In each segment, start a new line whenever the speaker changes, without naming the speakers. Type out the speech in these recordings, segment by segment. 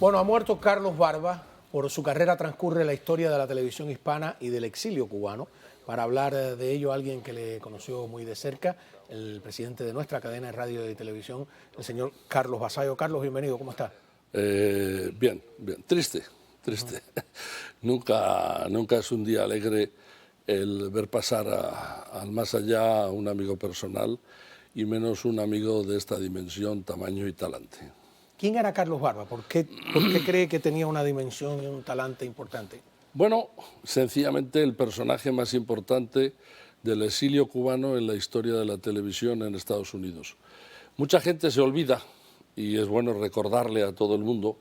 Bueno, ha muerto Carlos Barba. Por su carrera transcurre la historia de la televisión hispana y del exilio cubano. Para hablar de ello, alguien que le conoció muy de cerca, el presidente de nuestra cadena de radio y televisión, el señor Carlos Basayo. Carlos, bienvenido, ¿cómo está?
Bien. Triste. Nunca es un día alegre el ver pasar al más allá a un amigo personal y menos un amigo de esta dimensión, tamaño y talante.
¿Quién era Carlos Barba? ¿Por qué cree que tenía una dimensión y un talante importante?
Bueno, sencillamente el personaje más importante del exilio cubano en la historia de la televisión en Estados Unidos. Mucha gente se olvida, y es bueno recordarle a todo el mundo,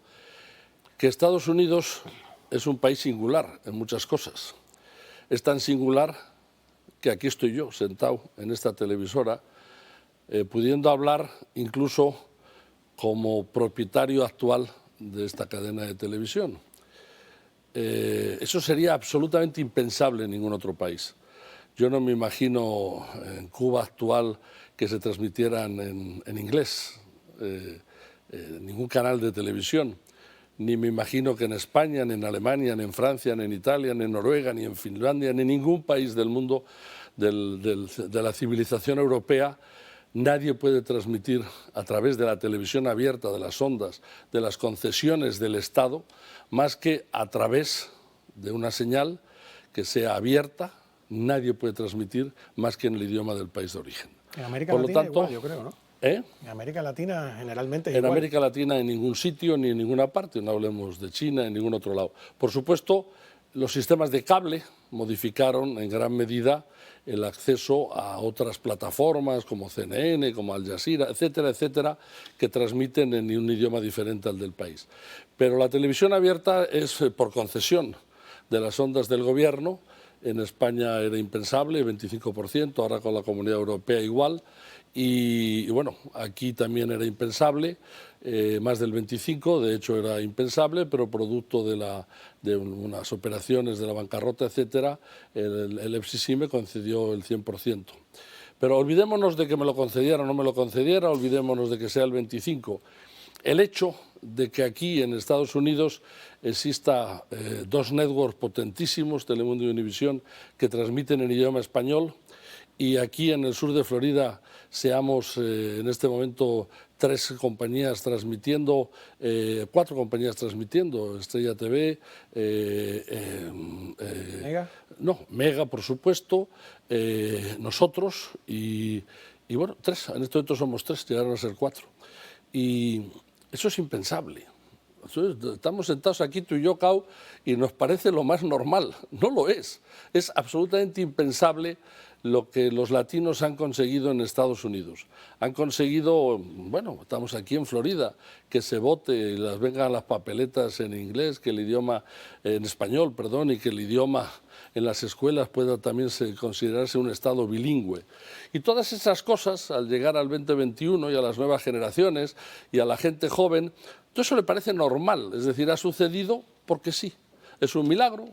que Estados Unidos es un país singular en muchas cosas. Es tan singular que aquí estoy yo, sentado en esta televisora, pudiendo hablar incluso como propietario actual de esta cadena de televisión. Eso sería absolutamente impensable en ningún otro país. Yo no me imagino en Cuba actual que se transmitieran en inglés ningún canal de televisión, ni me imagino que en España, ni en Alemania, ni en Francia, ni en Italia, ni en Noruega, ni en Finlandia, ni en ningún país del mundo de la civilización europea nadie puede transmitir a través de la televisión abierta, de las ondas, de las concesiones del Estado, más que a través de una señal que sea abierta. Nadie puede transmitir más que en el idioma del país de origen.
En América Latina igual, yo creo, ¿no? En América Latina generalmente es igual.
En América Latina en ningún sitio ni en ninguna parte, no hablemos de China, en ningún otro lado. Por supuesto, los sistemas de cable modificaron en gran medida el acceso a otras plataformas como CNN, como Al Jazeera, etcétera, etcétera, que transmiten en un idioma diferente al del país. Pero la televisión abierta es por concesión de las ondas del gobierno. En España era impensable, 25%, ahora con la Comunidad Europea igual. Y bueno, aquí también era impensable, más del 25%, de hecho era impensable, pero producto de unas operaciones de la bancarrota, etcétera, el FCC me concedió el 100%. Pero olvidémonos de que me lo concediera o no me lo concediera, olvidémonos de que sea el 25%. El hecho de que aquí en Estados Unidos exista dos networks potentísimos, Telemundo y Univisión, que transmiten en idioma español, y aquí en el sur de Florida seamos en este momento cuatro compañías transmitiendo, Estrella TV,
¿Mega?
No, Mega, por supuesto, nosotros y bueno, tres, en este momento somos tres, llegaron a ser cuatro. Y eso es impensable. Estamos sentados aquí tú y yo, Cao, y nos parece lo más normal. No lo es. Es absolutamente impensable lo que los latinos han conseguido en Estados Unidos. Han conseguido, bueno, estamos aquí en Florida, que se vote, vengan las papeletas en inglés, que el idioma, en español, perdón, y que el idioma en las escuelas pueda también considerarse un estado bilingüe. Y todas esas cosas, al llegar al 2021 y a las nuevas generaciones y a la gente joven, todo eso le parece normal, es decir, ha sucedido porque sí. Es un milagro,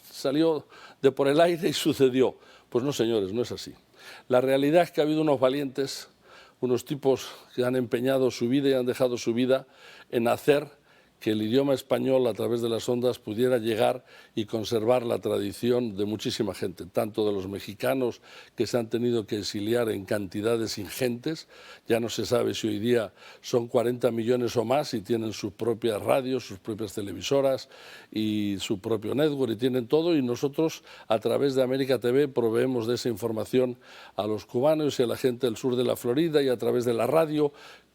salió de por el aire y sucedió. Pues no, señores, no es así. La realidad es que ha habido unos valientes, unos tipos que han empeñado su vida y han dejado su vida en hacer que el idioma español a través de las ondas pudiera llegar y conservar la tradición de muchísima gente, tanto de los mexicanos que se han tenido que exiliar en cantidades ingentes, ya no se sabe si hoy día son 40 millones o más y tienen sus propias radios, sus propias televisoras y su propio network y tienen todo, y nosotros a través de América TV proveemos de esa información a los cubanos y a la gente del sur de la Florida y a través de la radio.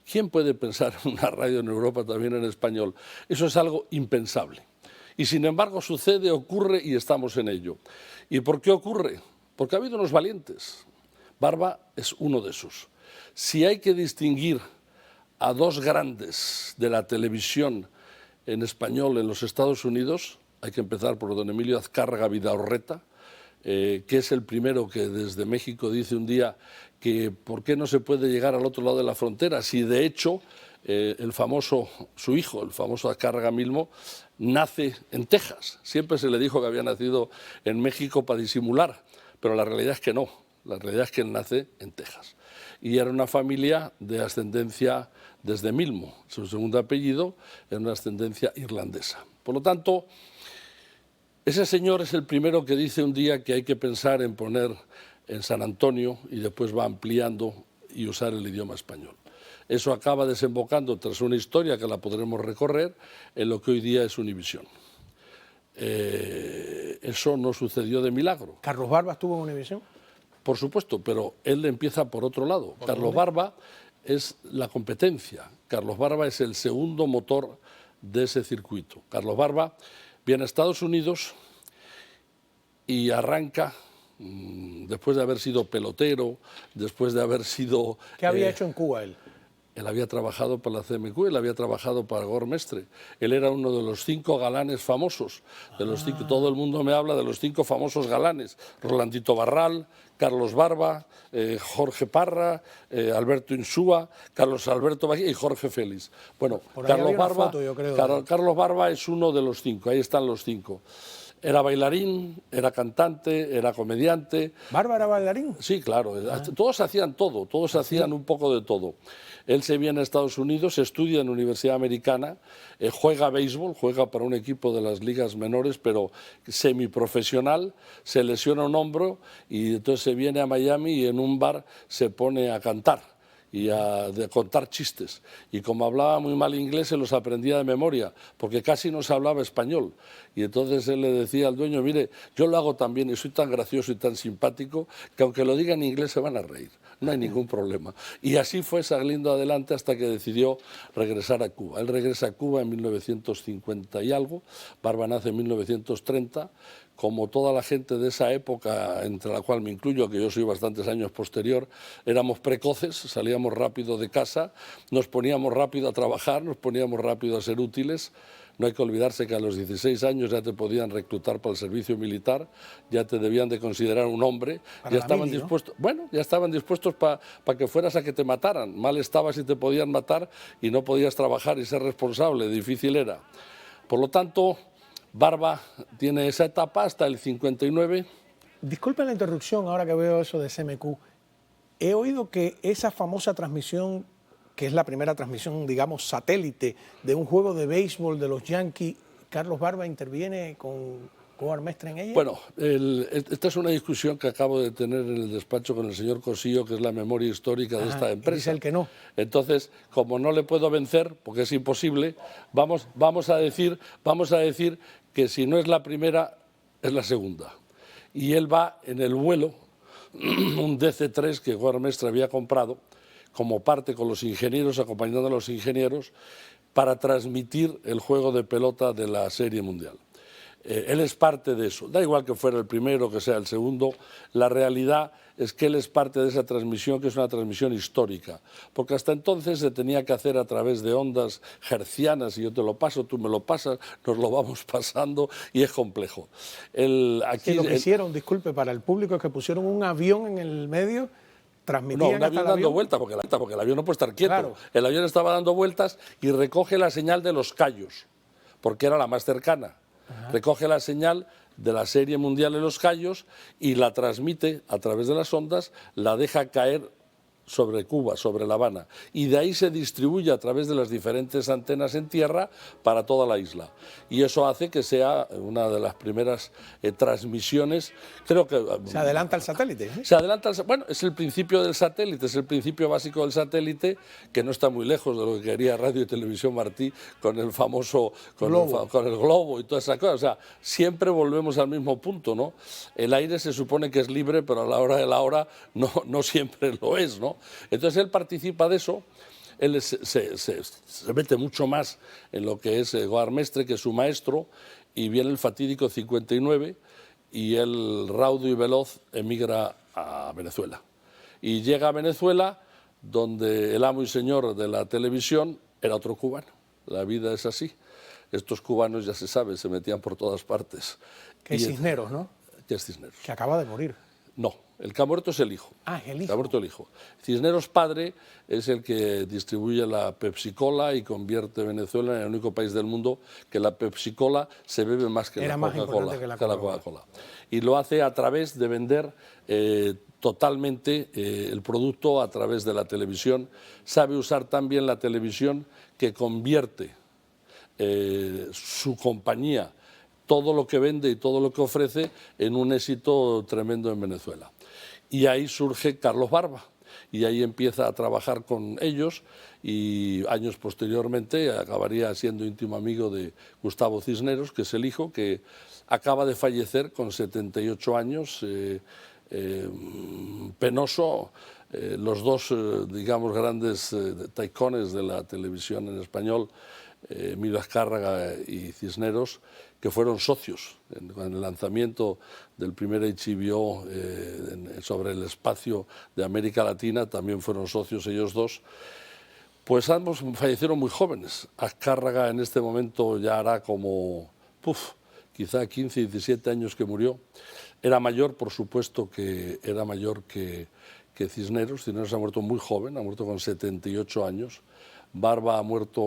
¿Quién puede pensar en una radio en Europa también en español? Eso es algo impensable. Y sin embargo sucede, ocurre y estamos en ello. ¿Y por qué ocurre? Porque ha habido unos valientes. Barba es uno de esos. Si hay que distinguir a dos grandes de la televisión en español en los Estados Unidos, hay que empezar por don Emilio Azcárraga Vidaurreta, que es el primero que desde México dice un día que por qué no se puede llegar al otro lado de la frontera, si de hecho su hijo, el famoso Azcárraga Milmo, nace en Texas. Siempre se le dijo que había nacido en México para disimular, pero la realidad es que no, la realidad es que él nace en Texas. Y era una familia de ascendencia desde Milmo, su segundo apellido, en una ascendencia irlandesa. Por lo tanto, ese señor es el primero que dice un día que hay que pensar en poner en San Antonio y después va ampliando y usar el idioma español. Eso acaba desembocando, tras una historia que la podremos recorrer, en lo que hoy día es Univisión. Eso no sucedió de milagro.
¿Carlos Barba estuvo en Univisión?
Por supuesto, pero él empieza por otro lado. Carlos Barba es la competencia. Carlos Barba es el segundo motor de ese circuito. Carlos Barba viene a Estados Unidos y arranca, después de haber sido pelotero, después de haber sido...
¿Qué había hecho en Cuba él?
Él había trabajado para la CMQ, él había trabajado para Gore Mestre. Él era uno de los 5 galanes famosos. Todo el mundo me habla de los 5 famosos galanes. Rolandito Barral, Carlos Barba, Jorge Parra, Alberto Insúa, Carlos Alberto Bajía y Jorge Félix. Bueno, Carlos Barba es uno de los 5, ahí están los 5. Era bailarín, era cantante, era comediante.
¿Barba era bailarín?
Sí, claro. Todos hacían todo, todos hacían un poco de todo. Él se viene a Estados Unidos, estudia en la Universidad Americana, juega béisbol, juega para un equipo de las ligas menores, pero semiprofesional, se lesiona un hombro y entonces se viene a Miami y en un bar se pone a cantar y a contar chistes. Y como hablaba muy mal inglés, se los aprendía de memoria, porque casi no se hablaba español. Y entonces él le decía al dueño, mire, yo lo hago tan bien y soy tan gracioso y tan simpático que aunque lo diga en inglés se van a reír, no hay ningún problema. Y así fue saliendo adelante hasta que decidió regresar a Cuba. Él regresa a Cuba en 1950 y algo, Barba nace en 1930, como toda la gente de esa época, entre la cual me incluyo, que yo soy bastantes años posterior, éramos precoces, salíamos rápido de casa, nos poníamos rápido a trabajar, nos poníamos rápido a ser útiles. No hay que olvidarse que a los 16 años ya te podían reclutar para el servicio militar, ya te debían de considerar un hombre, ya estaban dispuestos, bueno, ya estaban dispuestos para que fueras a que te mataran. Mal estaba si te podían matar y no podías trabajar y ser responsable, difícil era. Por lo tanto, Barba tiene esa etapa hasta el 59.
Disculpen la interrupción, ahora que veo eso de CMQ. He oído que esa famosa transmisión, que es la primera transmisión, digamos, satélite de un juego de béisbol de los Yankees, Carlos Barba interviene con Gore Mestre en ella.
Bueno, esta es una discusión que acabo de tener en el despacho con el señor Cosillo, que es la memoria histórica de esta empresa.
Dice el que no.
Entonces, como no le puedo vencer, porque es imposible, vamos a decir que si no es la primera, es la segunda. Y él va en el vuelo, un DC-3 que Gore Mestre había comprado, como parte con los ingenieros, acompañando a los ingenieros, para transmitir el juego de pelota de la Serie Mundial. Él es parte de eso. Da igual que fuera el primero, que sea el segundo, la realidad es que él es parte de esa transmisión, que es una transmisión histórica, porque hasta entonces se tenía que hacer a través de ondas hertzianas, y yo te lo paso, tú me lo pasas, nos lo vamos pasando, y es complejo.
Aquí lo que hicieron, disculpe, para el público, es que pusieron un avión en el medio, transmitían
un avión dando vueltas, porque el avión no puede estar quieto. Claro. El avión estaba dando vueltas y recoge la señal de los Cayos, porque era la más cercana. Recoge la señal de la Serie Mundial en los Cayos y la transmite a través de las ondas, la deja caer sobre Cuba, sobre La Habana, y de ahí se distribuye a través de las diferentes antenas en tierra para toda la isla. Y eso hace que sea una de las primeras transmisiones, creo que...
Se adelanta el satélite.
Se adelanta, bueno, es el principio del satélite, es el principio básico del satélite, que no está muy lejos de lo que quería Radio y Televisión Martí con el famoso, con el globo y toda esa cosa. O sea, siempre volvemos al mismo punto, ¿no? El aire se supone que es libre, pero a la hora de la hora no siempre lo es, ¿no? Entonces él participa de eso, él se mete mucho más en lo que es Gore Mestre, que es su maestro, y viene el fatídico 59 y él, raudo y veloz, emigra a Venezuela. Y llega a Venezuela, donde el amo y señor de la televisión era otro cubano. La vida es así. Estos cubanos, ya se sabe, se metían por todas partes.
Que es Cisneros, ¿no?
Que es Cisneros.
Que acaba de morir.
No. El que ha muerto es el hijo.
Ah, el
Que
hijo.
ha muerto el hijo. Cisneros padre es el que distribuye la Pepsi-Cola y convierte Venezuela en el único país del mundo que la Pepsi-Cola se bebe más que
Era
la
más
Coca-Cola.
importante que la
Coca-Cola. Y lo hace a través de vender totalmente el producto a través de la televisión. Sabe usar también la televisión, que convierte su compañía, todo lo que vende y todo lo que ofrece, en un éxito tremendo en Venezuela. Y ahí surge Carlos Barba, y ahí empieza a trabajar con ellos, y años posteriormente acabaría siendo íntimo amigo de Gustavo Cisneros, que es el hijo, que acaba de fallecer con 78 años, penoso. Los dos, digamos, grandes taicones de la televisión en español, Emilio Azcárraga y Cisneros, que fueron socios en el lanzamiento del primer HBO sobre el espacio de América Latina, también fueron socios ellos dos. Pues ambos fallecieron muy jóvenes. Azcárraga en este momento ya hará como, quizá 15, 17 años que murió. Era mayor, por supuesto, que era mayor que Cisneros. Cisneros ha muerto muy joven, ha muerto con 78 años. Barba ha muerto,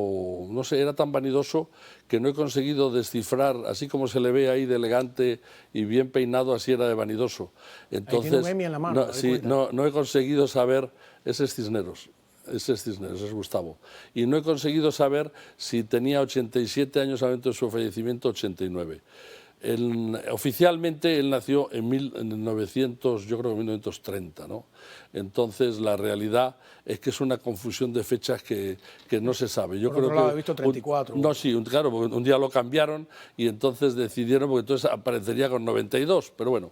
no sé, era tan vanidoso que no he conseguido descifrar, así como se le ve ahí de elegante y bien peinado, así era de vanidoso.
Ahí
Entonces,
tiene un Emmy en la mano,
no he conseguido saber, ese es Cisneros, es Gustavo. Y no he conseguido saber si tenía 87 años al momento de su fallecimiento, 89. Oficialmente él nació en 1900, yo creo que 1930, ¿no? Entonces la realidad es que es una confusión de fechas que no se sabe. Yo
Por
creo
otro lado,
que
he visto 34.
no, sí, claro, porque un día lo cambiaron y entonces decidieron, porque entonces aparecería con 92, pero bueno,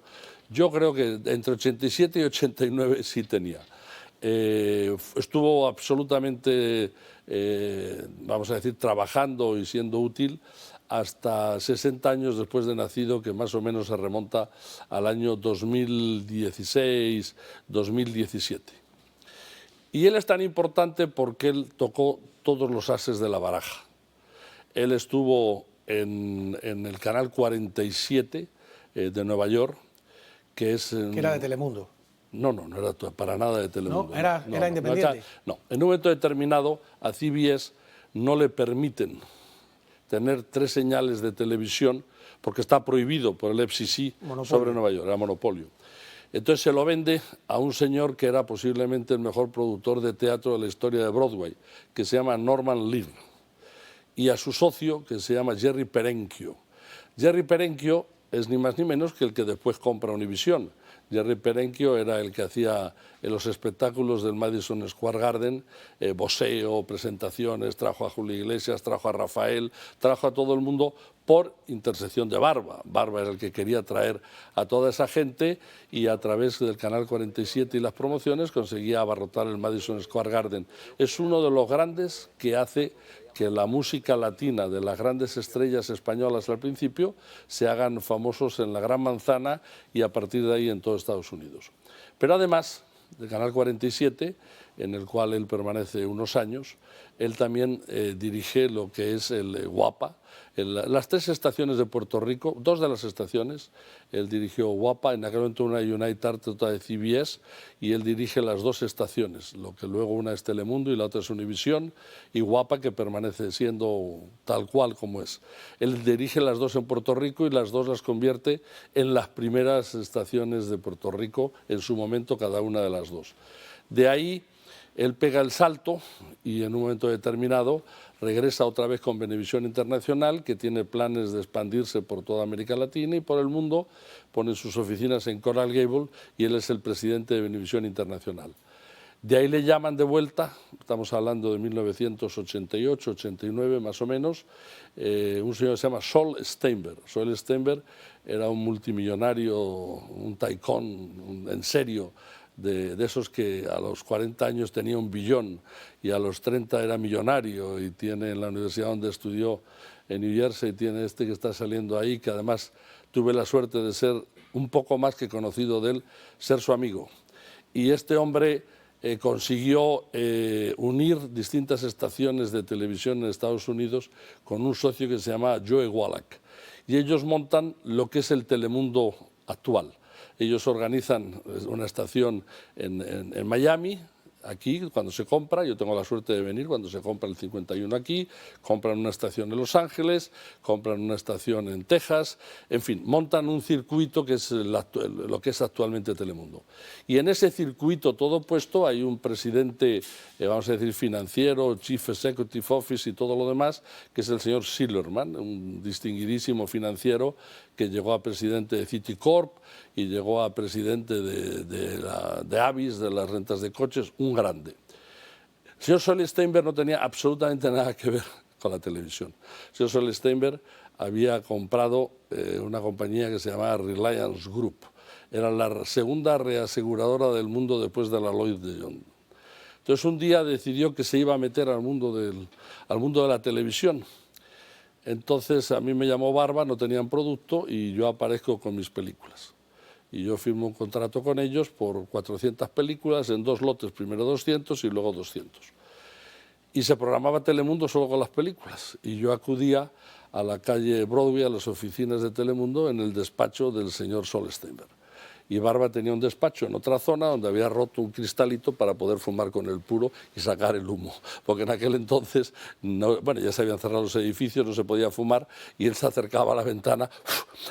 yo creo que entre 87 y 89 sí tenía. Estuvo absolutamente, vamos a decir, trabajando y siendo útil hasta 60 años después de nacido, que más o menos se remonta al año 2016, 2017. Y él es tan importante porque él tocó todos los ases de la baraja. Él estuvo en el canal 47 de Nueva York, que es...
que era de Telemundo.
No era para nada de Telemundo.
¿No? ¿Era independiente?
No, en un momento determinado a CBS no le permiten tener 3 señales de televisión porque está prohibido por el FCC sobre Nueva York, era monopolio. Entonces se lo vende a un señor que era posiblemente el mejor productor de teatro de la historia de Broadway, que se llama Norman Lear, y a su socio, que se llama Jerry Perenchio. Jerry Perenchio es ni más ni menos que el que después compra Univision. Jerry Perenchio era el que hacía en los espectáculos del Madison Square Garden, voceo, presentaciones, trajo a Julio Iglesias, trajo a Rafael, trajo a todo el mundo por intersección de Barba. Barba era el que quería traer a toda esa gente y a través del Canal 47 y las promociones conseguía abarrotar el Madison Square Garden. Es uno de los grandes que hace que la música latina de las grandes estrellas españolas al principio se hagan famosos en la Gran Manzana y a partir de ahí en todo Estados Unidos. Pero además del Canal 47, en el cual él permanece unos años, él también dirige lo que es el Guapa, las 3 estaciones de Puerto Rico, 2 de las estaciones, él dirigió Guapa, en aquel momento una United Arts, otra de CBS, y él dirige las 2 estaciones, lo que luego una es Telemundo y la otra es Univision, y Guapa, que permanece siendo tal cual como es. Él dirige las 2 en Puerto Rico y las 2 las convierte en las primeras estaciones de Puerto Rico, en su momento cada una de las 2. De ahí él pega el salto y en un momento determinado regresa otra vez con Venevisión Internacional, que tiene planes de expandirse por toda América Latina y por el mundo, pone sus oficinas en Coral Gables y él es el presidente de Venevisión Internacional. De ahí le llaman de vuelta, estamos hablando de 1988, 89 más o menos, un señor que se llama Sol Steinberg. Sol Steinberg era un multimillonario, un taicón, en serio, de esos que a los 40 años tenía 1 billón y a los 30 era millonario, y tiene en la universidad donde estudió en New Jersey, tiene que está saliendo ahí, que además tuve la suerte de ser un poco más que conocido de él, ser su amigo. Y este hombre consiguió unir distintas estaciones de televisión en Estados Unidos con un socio que se llama Joe Wallach. Y ellos montan lo que es el Telemundo actual. Ellos organizan una estación en Miami. Aquí, cuando se compra, yo tengo la suerte de venir cuando se compra el 51 aquí, compran una estación en Los Ángeles, compran una estación en Texas, en fin, montan un circuito que es lo que es actualmente Telemundo. Y en ese circuito todo puesto hay un presidente, vamos a decir, financiero, Chief Executive Office y todo lo demás, que es el señor Silverman, un distinguidísimo financiero que llegó a presidente de Citicorp y llegó a presidente de Avis, de las rentas de coches, un grande. El señor Solly Steinberg no tenía absolutamente nada que ver con la televisión. El señor Solly Steinberg había comprado una compañía que se llamaba Reliance Group. Era la segunda reaseguradora del mundo después de la Lloyd's de Jones. Entonces un día decidió que se iba a meter al mundo de la televisión. Entonces a mí me llamó Barba, no tenían producto y yo aparezco con mis películas. Y yo firmo un contrato con ellos por 400 películas en 2 lotes, primero 200 y luego 200. Y se programaba Telemundo solo con las películas. Y yo acudía a la calle Broadway, a las oficinas de Telemundo, en el despacho del señor Sol Steinberg. Y Barba tenía un despacho en otra zona donde había roto un cristalito para poder fumar con el puro y sacar el humo. Porque en aquel entonces, bueno, ya se habían cerrado los edificios, no se podía fumar, y él se acercaba a la ventana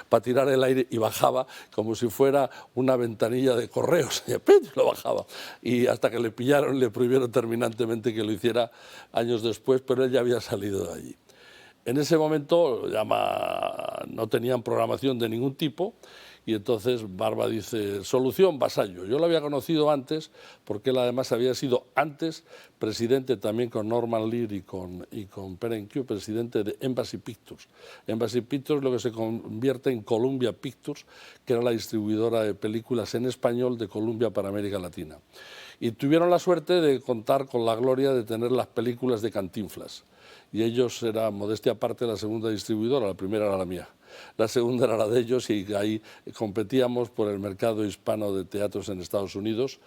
para tirar el aire y bajaba como si fuera una ventanilla de correos. Y lo bajaba. Y hasta que le pillaron, le prohibieron terminantemente que lo hiciera años después, pero él ya había salido de allí. En ese momento no tenían programación de ningún tipo. Y entonces Barba dice, solución, Vasallo. Yo lo había conocido antes, porque él además había sido antes presidente también con Norman Lear y con Perenchio, presidente de Embassy Pictures. Embassy Pictures es lo que se convierte en Columbia Pictures, que era la distribuidora de películas en español de Columbia para América Latina. Y tuvieron la suerte de contar con la gloria de tener las películas de Cantinflas. Y ellos eran, modestia aparte, la segunda distribuidora, la primera era la mía. La segunda era la de ellos y ahí competíamos por el mercado hispano de teatros en Estados Unidos.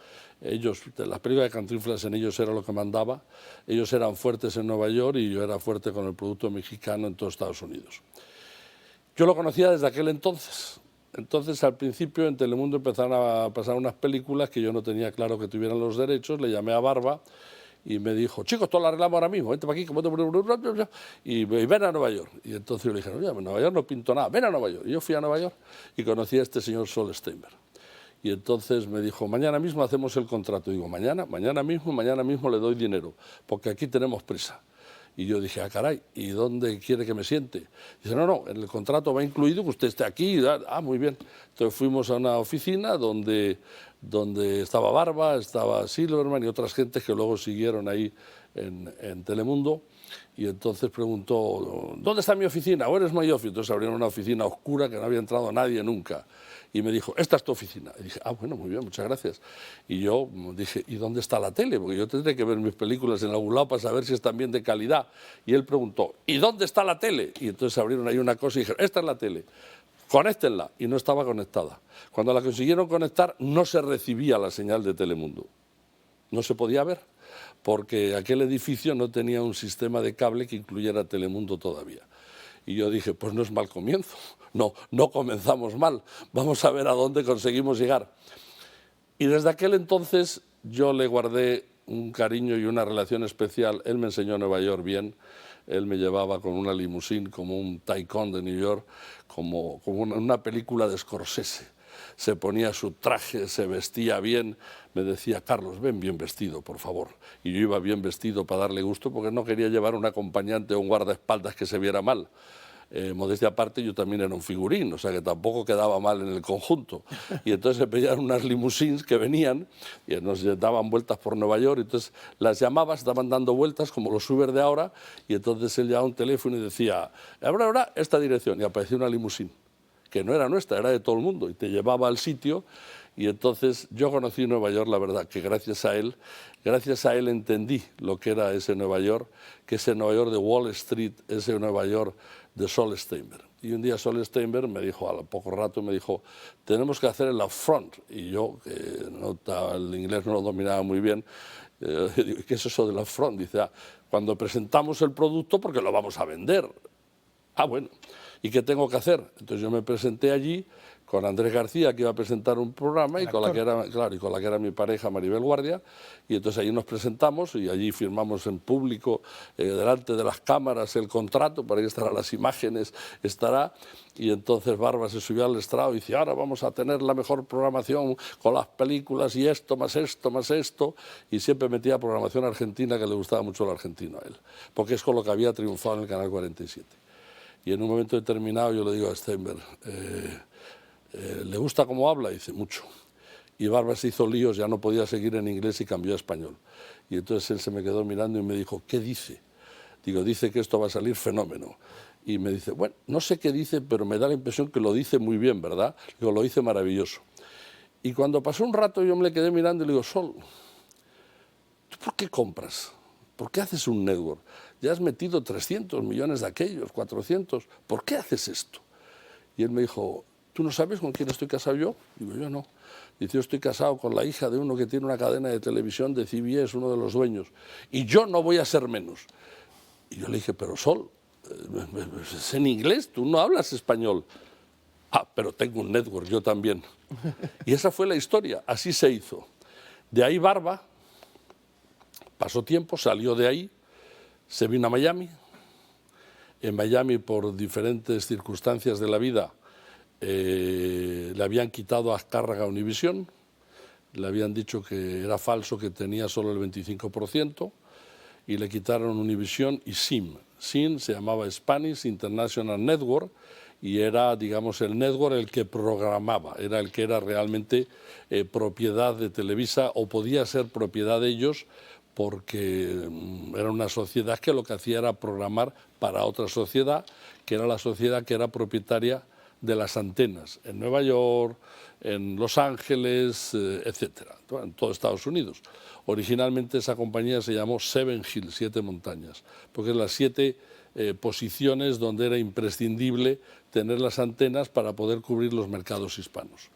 Ellos, las películas de Cantinflas en ellos era lo que mandaba. Ellos eran fuertes en Nueva York y yo era fuerte con el producto mexicano en todos Estados Unidos. Yo lo conocía desde aquel entonces. Entonces, al principio, en Telemundo empezaron a pasar unas películas que yo no tenía claro que tuvieran los derechos. Le llamé a Barba y me dijo, chicos, todo lo arreglamos ahora mismo, vente para aquí, y ven a Nueva York. Y entonces yo le dije, oye, en Nueva York no pinto nada, ven a Nueva York. Y yo fui a Nueva York y conocí a este señor Sol Steinberg. Y entonces me dijo, mañana mismo hacemos el contrato. Y digo, mañana mismo le doy dinero, porque aquí tenemos prisa. Y yo dije, ah, caray, ¿y dónde quiere que me siente? Dice, no, en el contrato va incluido que usted esté aquí. Ah, muy bien. Entonces fuimos a una oficina donde estaba Barba, estaba Silverman y otras gentes que luego siguieron ahí en Telemundo. Y entonces preguntó, ¿dónde está mi oficina? ¿O eres my office? Entonces abrieron una oficina oscura que no había entrado nadie nunca. Y me dijo, esta es tu oficina. Y dije, ah, bueno, muy bien, muchas gracias. Y yo dije, ¿y dónde está la tele? Porque yo tendré que ver mis películas en algún lado para saber si están bien de calidad. Y él preguntó, ¿y dónde está la tele? Y entonces abrieron ahí una cosa y dijeron, esta es la tele, conéctenla. Y no estaba conectada. Cuando la consiguieron conectar, no se recibía la señal de Telemundo. No se podía ver, porque aquel edificio no tenía un sistema de cable que incluyera Telemundo todavía. Y yo dije, pues no es mal comienzo, no comenzamos mal, vamos a ver a dónde conseguimos llegar. Y desde aquel entonces yo le guardé un cariño y una relación especial. Él me enseñó Nueva York bien, él me llevaba con una limusín como un Tycoon de New York, como una película de Scorsese. Se ponía su traje, se vestía bien, me decía, Carlos, ven bien vestido, por favor. Y yo iba bien vestido para darle gusto porque no quería llevar un acompañante o un guardaespaldas que se viera mal. Modestia aparte, yo también era un figurín, o sea que tampoco quedaba mal en el conjunto. Y entonces se pedían unas limusines que venían y nos daban vueltas por Nueva York, y entonces las llamaba, estaban dando vueltas como los Uber de ahora, y entonces él llamaba un teléfono y decía, ahora esta dirección, y aparecía una limusín, que no era nuestra, era de todo el mundo, y te llevaba al sitio. Y entonces yo conocí Nueva York, la verdad, que gracias a él entendí lo que era ese Nueva York, que ese Nueva York de Wall Street, ese Nueva York de Sol Steinberg. Y un día Sol Steinberg me dijo, al poco rato me dijo, tenemos que hacer el upfront. Y yo, que el inglés no lo dominaba muy bien, digo, ¿qué es eso del upfront? Dice, cuando presentamos el producto porque lo vamos a vender. Ah, bueno, ¿y qué tengo que hacer? Entonces yo me presenté allí con Andrés García, que iba a presentar un programa, y con la que era, claro, y con la que era mi pareja, Maribel Guardia, y entonces allí nos presentamos y allí firmamos en público, delante de las cámaras, el contrato, para que estarán las imágenes, estará, y entonces Barba se subió al estrado y dice, ahora vamos a tener la mejor programación con las películas y esto, más esto, más esto, y siempre metía programación argentina, que le gustaba mucho el argentino a él, porque es con lo que había triunfado en el Canal 47. Y en un momento determinado yo le digo a Steinberg, ¿le gusta cómo habla? Y dice, mucho. Y Barba se hizo líos, ya no podía seguir en inglés y cambió a español. Y entonces él se me quedó mirando y me dijo, ¿qué dice? Digo, dice que esto va a salir fenómeno. Y me dice, bueno, no sé qué dice, pero me da la impresión que lo dice muy bien, ¿verdad? Digo, lo dice maravilloso. Y cuando pasó un rato yo me le quedé mirando y le digo, Sol, ¿tú por qué compras? ¿Por qué haces un network? Ya has metido 300 millones de aquellos, 400, ¿por qué haces esto? Y él me dijo, ¿tú no sabes con quién estoy casado yo? Digo, yo no. Dice, yo estoy casado con la hija de uno que tiene una cadena de televisión de CBS, uno de los dueños, y yo no voy a ser menos. Y yo le dije, pero Sol, es en inglés, tú no hablas español. Ah, pero tengo un network, yo también. Y esa fue la historia, así se hizo. De ahí Barba, pasó tiempo, salió de ahí, se vino a Miami. En Miami, por diferentes circunstancias de la vida, le habían quitado a Azcárraga Univisión, le habían dicho que era falso, que tenía solo el 25%, y le quitaron Univisión y SIM. SIM se llamaba Spanish International Network, y era, digamos, el network el que programaba, era el que era realmente propiedad de Televisa, o podía ser propiedad de ellos, porque era una sociedad que lo que hacía era programar para otra sociedad, que era la sociedad que era propietaria de las antenas en Nueva York, en Los Ángeles, etcétera, en todo Estados Unidos. Originalmente esa compañía se llamó Seven Hills, 7 montañas, porque es las 7 posiciones donde era imprescindible tener las antenas para poder cubrir los mercados hispanos.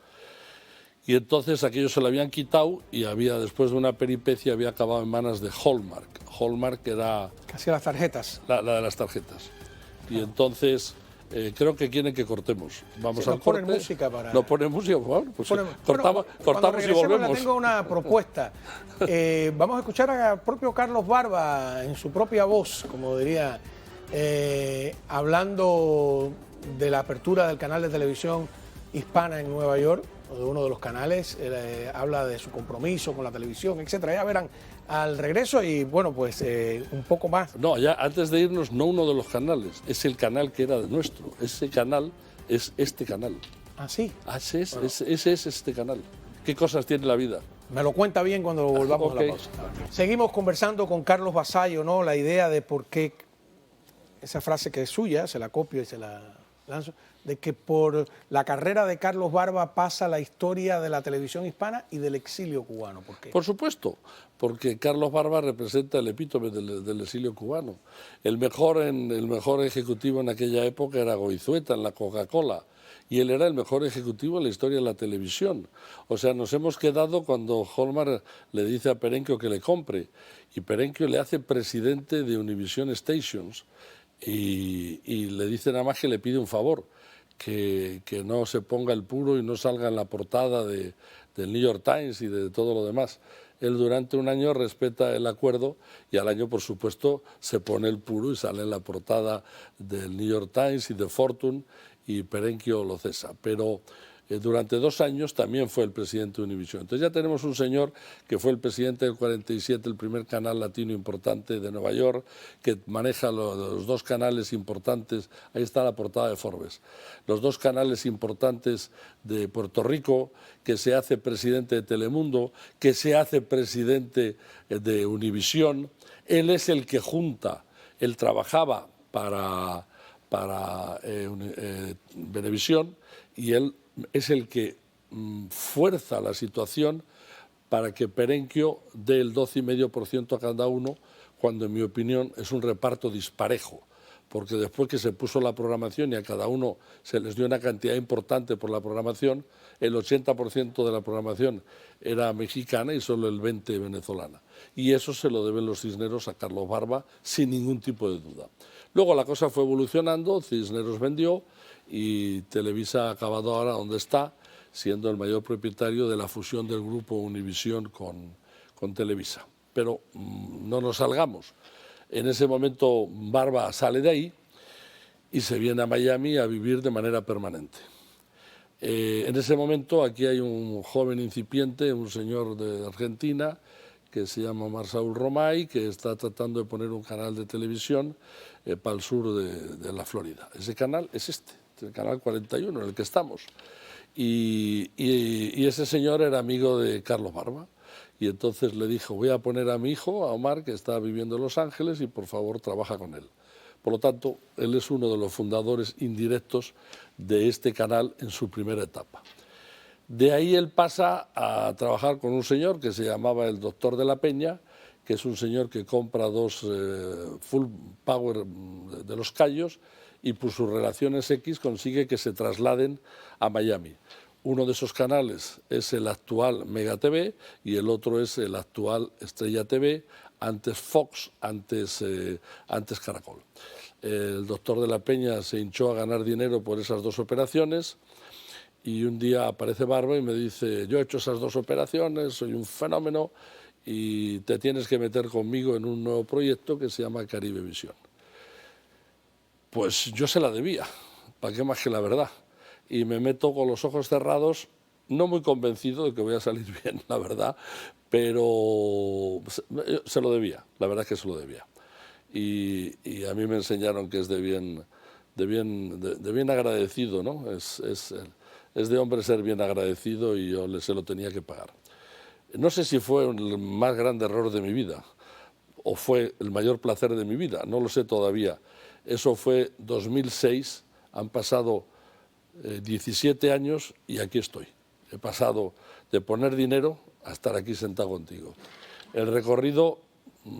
Y entonces aquello se lo habían quitado y había, después de una peripecia, había acabado en manos de Hallmark. Hallmark era...
Que hacía las tarjetas.
La de las tarjetas. Y entonces creo que quieren que cortemos. Vamos al corte.
¿No ponen música para...?
¿No ponen música? Bueno, pues cortamos y volvemos.
Tengo una propuesta. Vamos a escuchar al propio Carlos Barba en su propia voz, como diría, hablando de la apertura del canal de televisión hispana en Nueva York, o de uno de los canales. Habla de su compromiso con la televisión, etcétera. Ya verán al regreso y, bueno, pues un poco más.
No, ya antes de irnos, no uno de los canales, es el canal que era nuestro. Ese canal es este canal.
¿Ah, sí?
Ese es este canal. ¿Qué cosas tiene la vida?
Me lo cuenta bien cuando volvamos a la pausa. Seguimos conversando con Carlos Vasallo, ¿no? La idea de por qué, esa frase que es suya, se la copio y se la lanzo, de que por la carrera de Carlos Barba pasa la historia de la televisión hispana y del exilio cubano. ¿Por qué?
Por supuesto, porque Carlos Barba representa el epítome del exilio cubano. El mejor ejecutivo en aquella época era Goizueta en la Coca-Cola, y él era el mejor ejecutivo en la historia de la televisión. O sea, nos hemos quedado cuando Hallmark le dice a Perenchio que le compre, y Perenchio le hace presidente de Univision Stations, y le dice nada más que le pide un favor, que no se ponga el puro y no salga en la portada del New York Times y de todo lo demás. Él durante un año respeta el acuerdo y al año, por supuesto, se pone el puro y sale en la portada del New York Times y de Fortune, y Perenchio lo cesa. Pero durante 2 años también fue el presidente de Univision. Entonces ya tenemos un señor que fue el presidente del 47, el primer canal latino importante de Nueva York, que maneja los 2 canales importantes, ahí está la portada de Forbes, los 2 canales importantes de Puerto Rico, que se hace presidente de Telemundo, que se hace presidente de Univision. Él es el que junta, él trabajaba para Venevisión, y él es el que fuerza la situación para que Perenchio dé el 12,5% a cada uno, cuando en mi opinión es un reparto disparejo, porque después que se puso la programación y a cada uno se les dio una cantidad importante por la programación, el 80% de la programación era mexicana y solo el 20% venezolana. Y eso se lo deben los Cisneros a Carlos Barba sin ningún tipo de duda. Luego la cosa fue evolucionando, Cisneros vendió y Televisa ha acabado ahora donde está, siendo el mayor propietario de la fusión del grupo Univisión con Televisa. Pero no nos salgamos. En ese momento Barba sale de ahí y se viene a Miami a vivir de manera permanente. En ese momento aquí hay un joven incipiente, un señor de Argentina, que se llama Omar Saúl Romay, que está tratando de poner un canal de televisión para el sur de la Florida. Ese canal es el canal 41 en el que estamos. Y ese señor era amigo de Carlos Barba. Y entonces le dijo, voy a poner a mi hijo, a Omar, que está viviendo en Los Ángeles, y por favor trabaja con él. Por lo tanto, él es uno de los fundadores indirectos de este canal en su primera etapa. De ahí él pasa a trabajar con un señor que se llamaba el Doctor de la Peña, que es un señor que compra dos full power de Los Cayos y por sus relaciones X consigue que se trasladen a Miami. Uno de esos canales es el actual Mega TV y el otro es el actual Estrella TV, antes Fox, antes Caracol. El Doctor de la Peña se hinchó a ganar dinero por esas dos operaciones y un día aparece Barba y me dice, yo he hecho esas dos operaciones, soy un fenómeno y te tienes que meter conmigo en un nuevo proyecto que se llama Caribe Visión. Pues yo se la debía, ¿para qué más que la verdad? Y me meto con los ojos cerrados, no muy convencido de que voy a salir bien, la verdad, pero se lo debía, la verdad es que se lo debía. Y a mí me enseñaron que es de bien agradecido, ¿no? Es de hombre ser bien agradecido y yo se lo tenía que pagar. No sé si fue el más grande error de mi vida o fue el mayor placer de mi vida, no lo sé todavía. Eso fue 2006, han pasado 17 años y aquí estoy. He pasado de poner dinero a estar aquí sentado contigo. El recorrido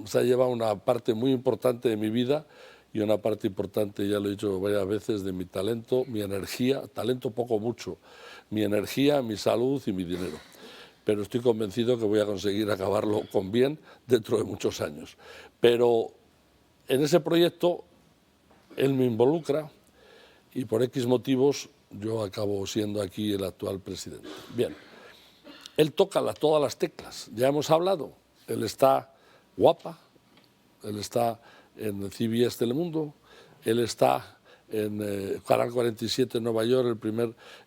se ha llevado una parte muy importante de mi vida y una parte importante, ya lo he dicho varias veces, de mi talento, mi energía, talento poco mucho, mi energía, mi salud y mi dinero. Pero estoy convencido que voy a conseguir acabarlo con bien dentro de muchos años. Pero en ese proyecto él me involucra y por X motivos yo acabo siendo aquí el actual presidente. Bien, él toca todas las teclas, ya hemos hablado, él está guapa, él está en CBS Telemundo, él está en Canal 47 en Nueva York,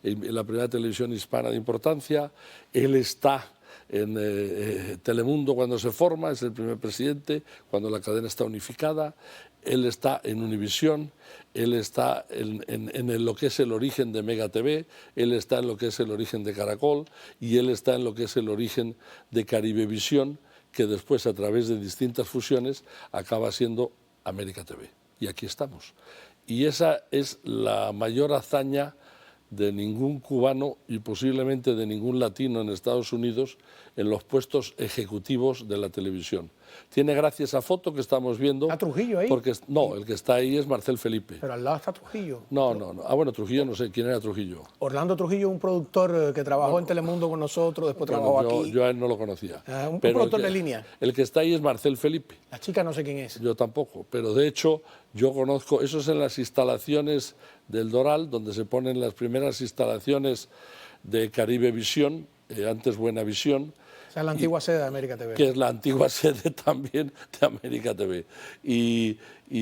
la primera televisión hispana de importancia, él está en Telemundo cuando se forma, es el primer presidente, cuando la cadena está unificada, él está en Univisión, él está en lo que es el origen de Mega TV, él está en lo que es el origen de Caracol y él está en lo que es el origen de Caribevisión, que después a través de distintas fusiones acaba siendo América TV. Y aquí estamos. Y esa es la mayor hazaña de ningún cubano y posiblemente de ningún latino en Estados Unidos en los puestos ejecutivos de la televisión. Tiene gracia esa foto que estamos viendo.
¿Está Trujillo ahí?
Porque, no, el que está ahí es Marcel Felipe.
Pero al lado está Trujillo.
No. Ah, bueno, Trujillo, no sé quién era Trujillo.
Orlando Trujillo, un productor que trabajó en Telemundo con nosotros, después trabajó aquí.
Yo a él no lo conocía.
Un productor de línea.
El que está ahí es Marcel Felipe.
La chica no sé quién es.
Yo tampoco, pero de hecho yo conozco, eso es en las instalaciones del Doral, donde se ponen las primeras instalaciones de Caribevisión, antes Buenavisión.
Esa es la antigua sede de América TV.
Que es la antigua sede también de América TV. Y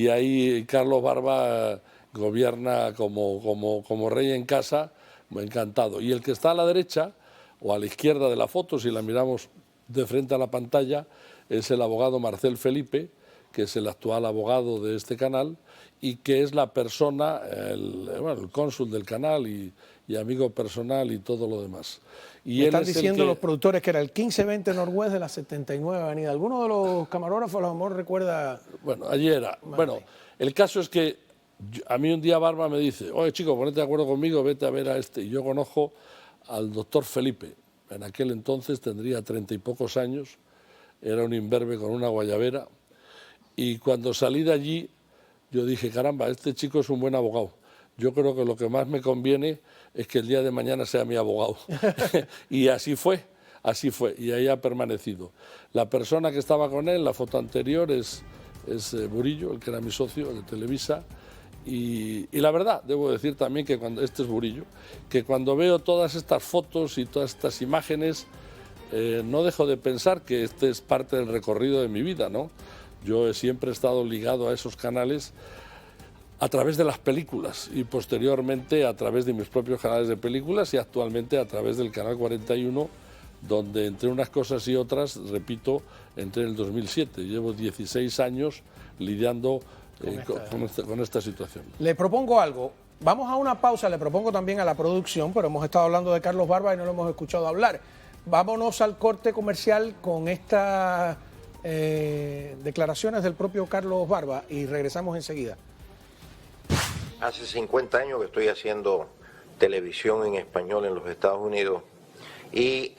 ahí Carlos Barba gobierna como rey en casa, encantado. Y el que está a la derecha, o a la izquierda de la foto, si la miramos de frente a la pantalla, es el abogado Marcel Felipe, que es el actual abogado de este canal y que es la persona, el cónsul del canal y amigo personal y todo lo demás. Y
me están diciendo los productores que era el 1520 Northwest de la 79 Avenida. ¿Alguno de los camarógrafos a lo mejor recuerda?
Bueno, allí era. Bueno, el caso es que a mí un día Barba me dice, oye chico, ponete de acuerdo conmigo, vete a ver a este. Y yo conozco al doctor Felipe. En aquel entonces tendría 30 y pocos años, era un imberbe con una guayabera. Y cuando salí de allí, yo dije, caramba, este chico es un buen abogado. Yo creo que lo que más me conviene es que el día de mañana sea mi abogado. Y así fue, y ahí ha permanecido. La persona que estaba con él, la foto anterior, es Burillo, el que era mi socio de Televisa. Y la verdad, debo decir también que este es Burillo, que cuando veo todas estas fotos y todas estas imágenes, no dejo de pensar que este es parte del recorrido de mi vida, ¿no? Yo siempre he estado ligado a esos canales a través de las películas y posteriormente a través de mis propios canales de películas y actualmente a través del Canal 41, donde entre unas cosas y otras, repito, entré en el 2007. Llevo 16 años lidiando con esta situación.
Le propongo algo. Vamos a una pausa, le propongo también a la producción, pero hemos estado hablando de Carlos Barba y no lo hemos escuchado hablar. Vámonos al corte comercial con estas declaraciones del propio Carlos Barba y regresamos enseguida.
Hace 50 años que estoy haciendo televisión en español en los Estados Unidos y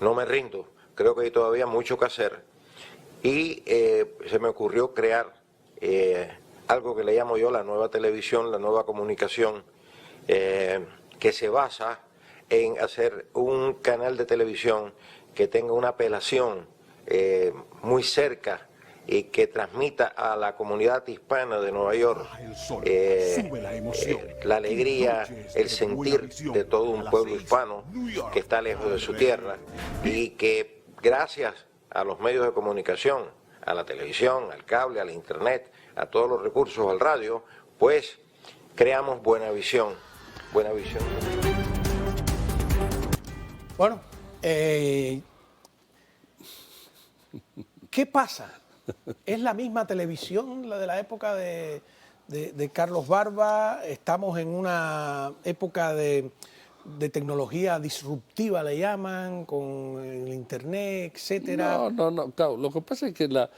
no me rindo. Creo que hay todavía mucho que hacer y se me ocurrió crear algo que le llamo yo la nueva televisión, la nueva comunicación, que se basa en hacer un canal de televisión que tenga una apelación muy cerca y que transmita a la comunidad hispana de Nueva York la alegría, el sentir de todo un pueblo hispano que está lejos de su tierra y que gracias a los medios de comunicación, a la televisión, al cable, al internet, a todos los recursos, al radio, pues creamos buena visión, buena visión.
Bueno, ¿qué pasa? ¿Es la misma televisión, la de la época de Carlos Barba? ¿Estamos en una época de tecnología disruptiva, le llaman, con el internet, etcétera?
No, claro, lo que pasa es que la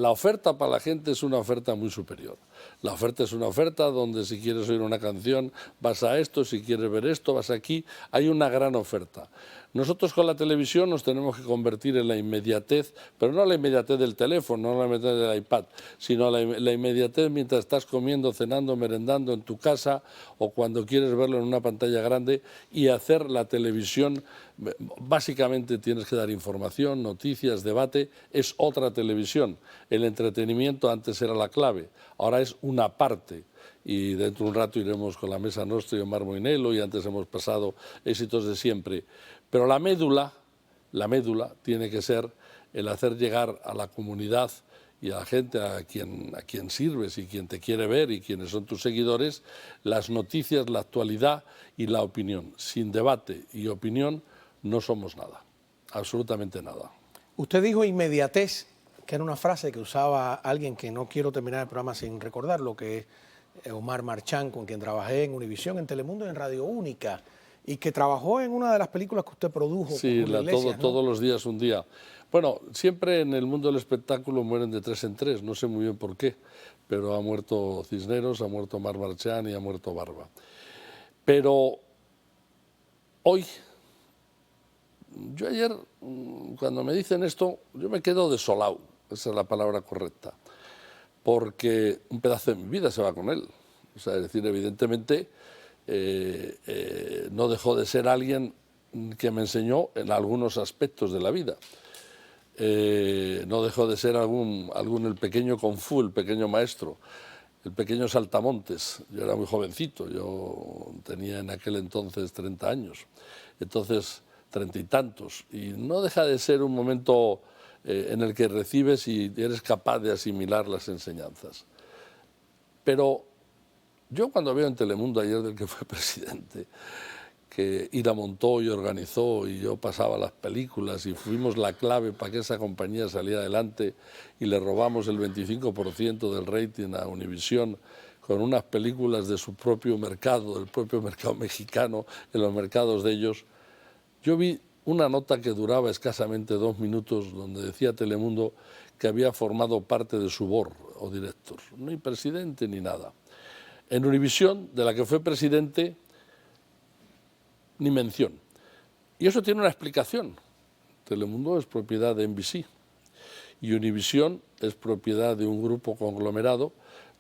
oferta para la gente es una oferta muy superior. La oferta es una oferta donde si quieres oír una canción vas a esto, si quieres ver esto vas aquí, hay una gran oferta. Nosotros con la televisión nos tenemos que convertir en la inmediatez, pero no la inmediatez del teléfono, no la inmediatez del iPad, sino la inmediatez mientras estás comiendo, cenando, merendando en tu casa o cuando quieres verlo en una pantalla grande y hacer la televisión. Básicamente tienes que dar información, noticias, debate, es otra televisión. El entretenimiento antes era la clave, ahora es una parte. Y dentro de un rato iremos con la Mesa Nostra y Omar Moinelo y antes hemos pasado éxitos de siempre. Pero la médula tiene que ser el hacer llegar a la comunidad y a la gente a quien sirves y quien te quiere ver y quienes son tus seguidores, las noticias, la actualidad y la opinión. Sin debate y opinión no somos nada, absolutamente nada.
Usted dijo inmediatez, que era una frase que usaba alguien que no quiero terminar el programa sin recordarlo, que es Omar Marchán, con quien trabajé en Univisión, en Telemundo y en Radio Única, y que trabajó en una de las películas que usted produjo.
Sí, todos los días un día. Bueno, siempre en el mundo del espectáculo mueren de 3 en 3, no sé muy bien por qué, pero ha muerto Cisneros, ha muerto Omar Marchán y ha muerto Barba. Pero hoy, yo ayer, cuando me dicen esto, yo me quedo desolado, esa es la palabra correcta, porque un pedazo de mi vida se va con él. O sea, es decir, evidentemente no dejó de ser alguien que me enseñó en algunos aspectos de la vida. No dejó de ser el pequeño Kung Fu, el pequeño maestro, el pequeño saltamontes. Yo era muy jovencito, yo tenía en aquel entonces 30 años, entonces 30 y tantos. Y no deja de ser un momento en el que recibes y eres capaz de asimilar las enseñanzas. Pero yo cuando veo en Telemundo ayer del que fue presidente, que Ira montó y organizó y yo pasaba las películas y fuimos la clave para que esa compañía saliera adelante y le robamos el 25% del rating a Univisión con unas películas de su propio mercado, del propio mercado mexicano, en los mercados de ellos, yo vi una nota que duraba escasamente 2 minutos donde decía Telemundo que había formado parte de su board o director, ni presidente ni nada. En Univisión, de la que fue presidente, ni mención. Y eso tiene una explicación. Telemundo es propiedad de NBC y Univisión es propiedad de un grupo conglomerado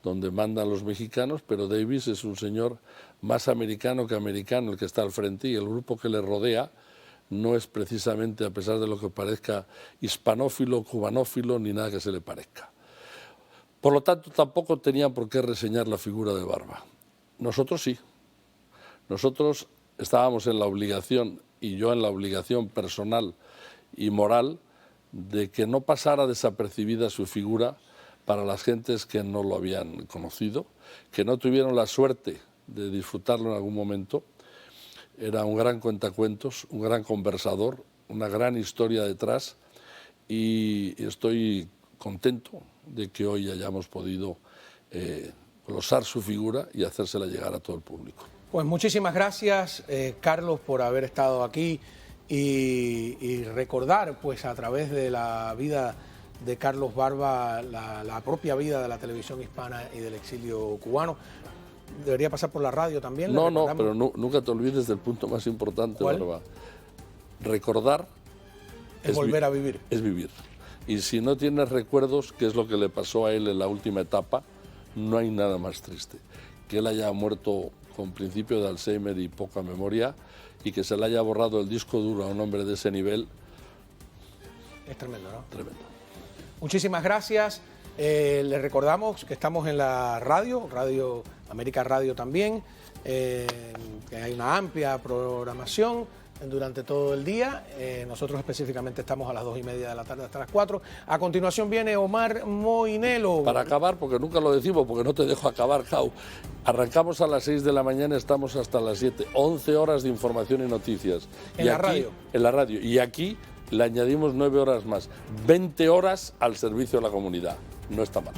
donde mandan los mexicanos, pero Davis es un señor más americano que americano, el que está al frente, y el grupo que le rodea no es precisamente, a pesar de lo que parezca, hispanófilo, cubanófilo, ni nada que se le parezca. Por lo tanto, tampoco tenían por qué reseñar la figura de Barba. Nosotros sí. Nosotros estábamos en la obligación, y yo en la obligación personal y moral, de que no pasara desapercibida su figura para las gentes que no lo habían conocido, que no tuvieron la suerte de disfrutarlo en algún momento. Era un gran cuentacuentos, un gran conversador, una gran historia detrás, y estoy contento de que hoy hayamos podido glosar su figura y hacérsela llegar a todo el público.
Pues muchísimas gracias, Carlos, por haber estado aquí y recordar, pues, a través de la vida de Carlos Barba, la propia vida de la televisión hispana y del exilio cubano. Debería pasar por la radio también.
No, pero nunca te olvides del punto más importante,
¿Cuál?
Barba. Recordar
es volver a vivir.
Es vivir. Y si no tienes recuerdos, que es lo que le pasó a él en la última etapa, no hay nada más triste. Que él haya muerto con principio de Alzheimer y poca memoria, y que se le haya borrado el disco duro a un hombre de ese nivel.
Es tremendo, ¿no?
Tremendo.
Muchísimas gracias. Les recordamos que estamos en la Radio América Radio también, que hay una amplia programación durante todo el día. Nosotros específicamente estamos a las 2:30 de la tarde hasta las 4. A continuación viene Omar Moinelo.
Para acabar, porque nunca lo decimos, porque no te dejo acabar, Jau. Arrancamos a las 6 de la mañana, estamos hasta las 7. 11 horas de información y noticias.
¿En la radio?
En la radio. Y aquí le añadimos 9 horas más. 20 horas al servicio de la comunidad. No está mal.